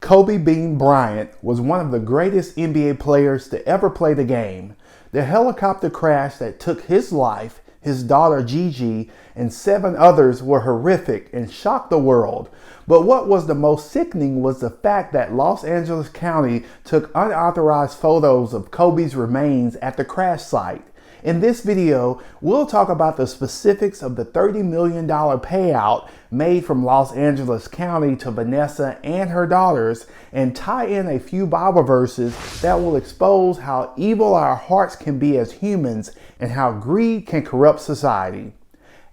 Kobe Bean Bryant was one of the greatest NBA players to ever play the game. The helicopter crash that took his life, his daughter Gigi, and 7 others were horrific and shocked the world. But what was the most sickening was the fact that Los Angeles County took unauthorized photos of Kobe's remains at the crash site. In this video, we'll talk about the specifics of the $30 million payout made from Los Angeles County to Vanessa and her daughters, and tie in a few Bible verses that will expose how evil our hearts can be as humans and how greed can corrupt society.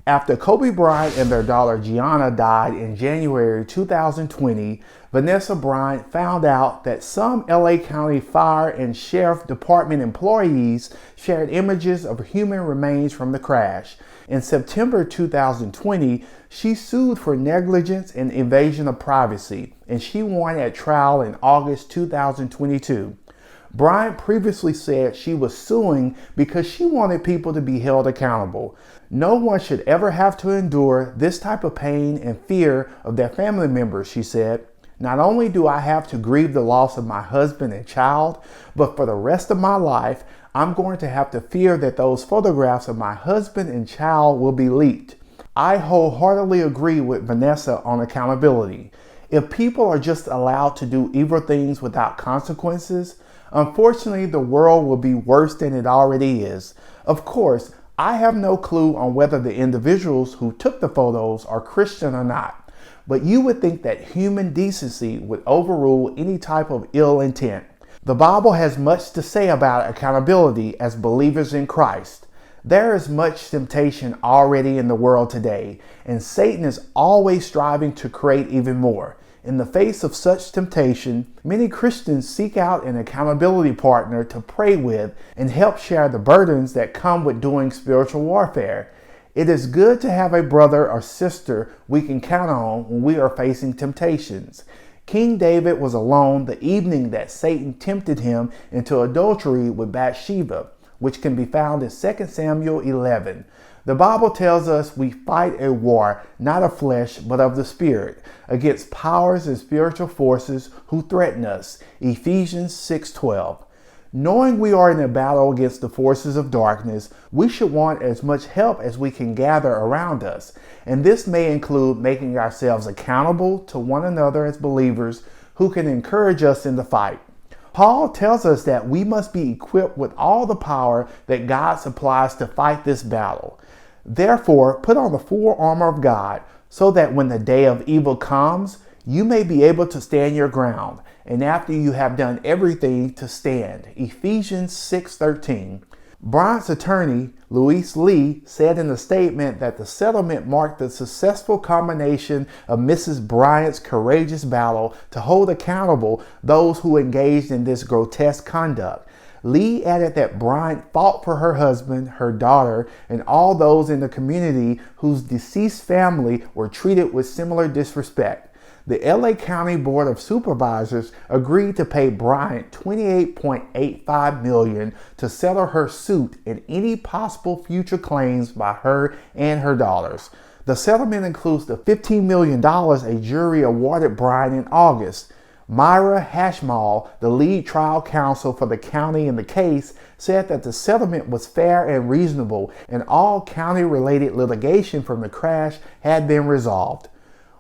After Kobe Bryant and their daughter Gianna died in January 2020, Vanessa Bryant found out that some LA County Fire and Sheriff Department employees shared images of human remains from the crash. In September 2020, she sued for negligence and invasion of privacy, and she won at trial in August 2022. Bryant previously said she was suing because she wanted people to be held accountable. No one should ever have to endure this type of pain and fear of their family members, she said. Not only do I have to grieve the loss of my husband and child, but for the rest of my life, I'm going to have to fear that those photographs of my husband and child will be leaked. I wholeheartedly agree with Vanessa on accountability. If people are just allowed to do evil things without consequences, unfortunately, the world will be worse than it already is. Of course, I have no clue on whether the individuals who took the photos are Christian or not, but you would think that human decency would overrule any type of ill intent. The Bible has much to say about accountability as believers in Christ. There is much temptation already in the world today, and Satan is always striving to create even more. In the face of such temptation, many Christians seek out an accountability partner to pray with and help share the burdens that come with doing spiritual warfare. It is good to have a brother or sister we can count on when we are facing temptations. King David was alone the evening that Satan tempted him into adultery with Bathsheba, which can be found in 2 Samuel 11. The Bible tells us we fight a war, not of flesh, but of the Spirit, against powers and spiritual forces who threaten us. Ephesians 6:12. Knowing we are in a battle against the forces of darkness, we should want as much help as we can gather around us. And this may include making ourselves accountable to one another as believers who can encourage us in the fight. Paul tells us that we must be equipped with all the power that God supplies to fight this battle. Therefore, put on the full armor of God so that when the day of evil comes, you may be able to stand your ground. And after you have done everything, to stand. Ephesians 6:13. Bryant's attorney, Louise Lee, said in a statement that the settlement marked the successful culmination of Mrs. Bryant's courageous battle to hold accountable those who engaged in this grotesque conduct. Lee added that Bryant fought for her husband, her daughter, and all those in the community whose deceased family were treated with similar disrespect. The LA County Board of Supervisors agreed to pay Bryant $28.85 million to settle her suit and any possible future claims by her and her daughters. The settlement includes the $15 million a jury awarded Bryant in August. Myra Hashmal, the lead trial counsel for the county in the case, said that the settlement was fair and reasonable and all county-related litigation from the crash had been resolved.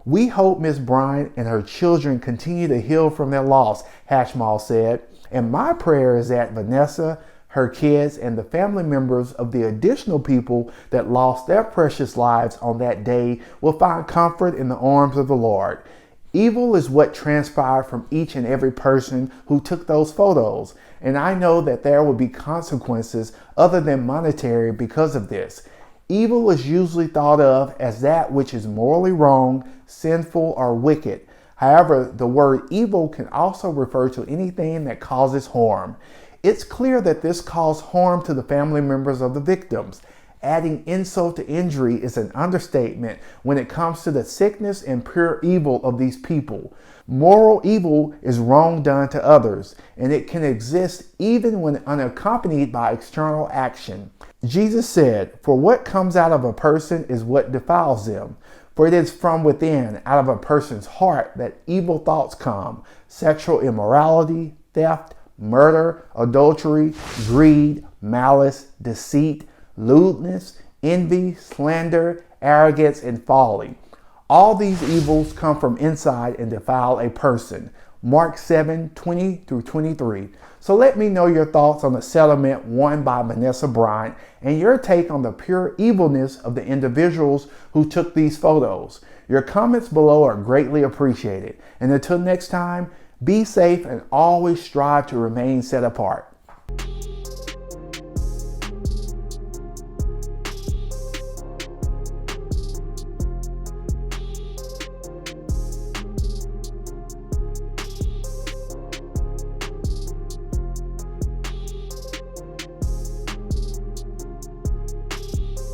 We hope Ms. Bryant and her children continue to heal from their loss, Hashmal said, and my prayer is that Vanessa, her kids, and the family members of the additional people that lost their precious lives on that day will find comfort in the arms of the Lord. Evil is what transpired from each and every person who took those photos, and I know that there will be consequences other than monetary because of this. Evil is usually thought of as that which is morally wrong, sinful, or wicked. However, the word evil can also refer to anything that causes harm. It's clear that this caused harm to the family members of the victims. Adding insult to injury is an understatement when it comes to the sickness and pure evil of these people. Moral evil is wrong done to others, and it can exist even when unaccompanied by external action. Jesus said, "For what comes out of a person is what defiles them. For it is from within, out of a person's heart, that evil thoughts come: sexual immorality, theft, murder, adultery, greed, malice, deceit, lewdness, envy, slander, arrogance, and folly. All these evils come from inside and defile a person. Mark 7:20 through 23. So let me know your thoughts on the settlement won by Vanessa Bryant and your take on the pure evilness of the individuals who took these photos. Your comments below are greatly appreciated. And until next time, be safe and always strive to remain set apart.